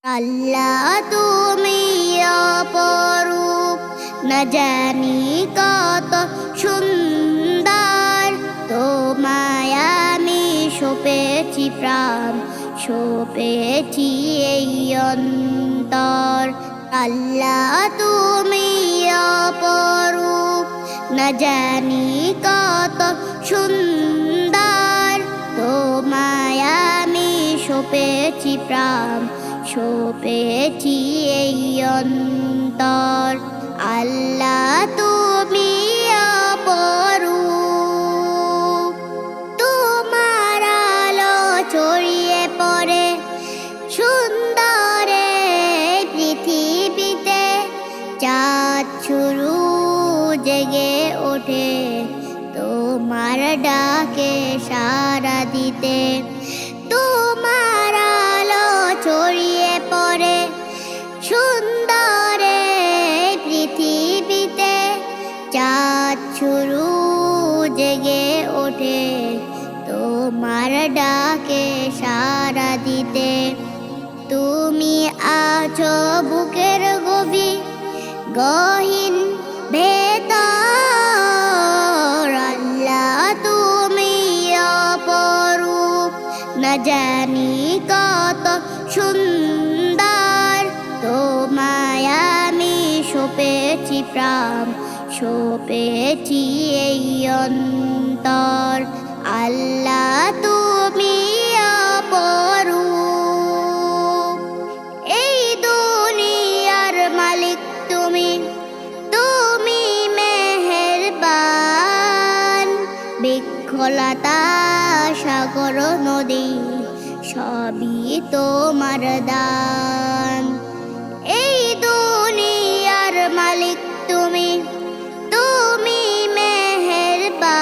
আল্লাহ তুমি অপরূপ, না জানি কত সুন্দর। তোমায় আমি সপেছি প্রাণ, সপেছি এই অন্তর। আল্লাহ তুমি অপরূপ, না জানি কত সুন্দর। তোমায় আমি সপেছি প্রাণ, সপেছি এই অন্তর। আল্লাহ তুমি অপরূপ, তোমার আলো ছড়িয়ে পড়ে সুন্দরে পৃথিবীতে। চাঁদ শুরু জেগে ওঠে তোমার ডাকে সাড়া দিতে। তোমার আলো ছড়িয়ে পড়ে সুন্দরে পৃথিবীতে। চাঁদ শুরু জেগে ওঠে তোমার ডাকে সাড়া দিতে। তুমি আছো বুকের গহীন ভেতর। আল্লাহ তুমি অপরূপ, না জানি কত সুন্দর। তোমায় আমি সপেছি প্রাণ, সপেছি এই অন্তর। আল্লাহ তুমি অপরূপ, এই দুনিয়ার মালিক তুমি, তুমি মেহেরবান। বৃক্ষলতা সাগর নদী সবই তোমার দান। এই দুনিয়ার মালিক তুমি, তুমি মেহেরবান।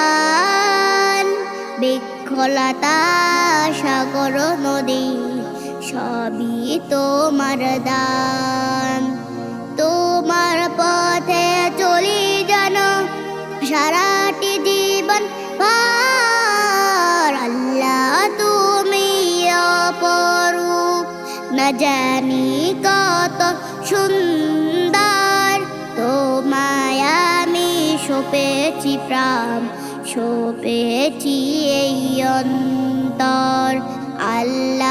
বৃক্ষলতা সাগর নদী সবই তোমার দান। তোমার পথে চলি যেন সারাটি জীবন ভর। আল্লাহ তুমি অপরূপ, না জানি কত সুন্দর। তোমায় আমি সপেছি প্রাণ, সপেছি এই অন্তর। আল্লাহ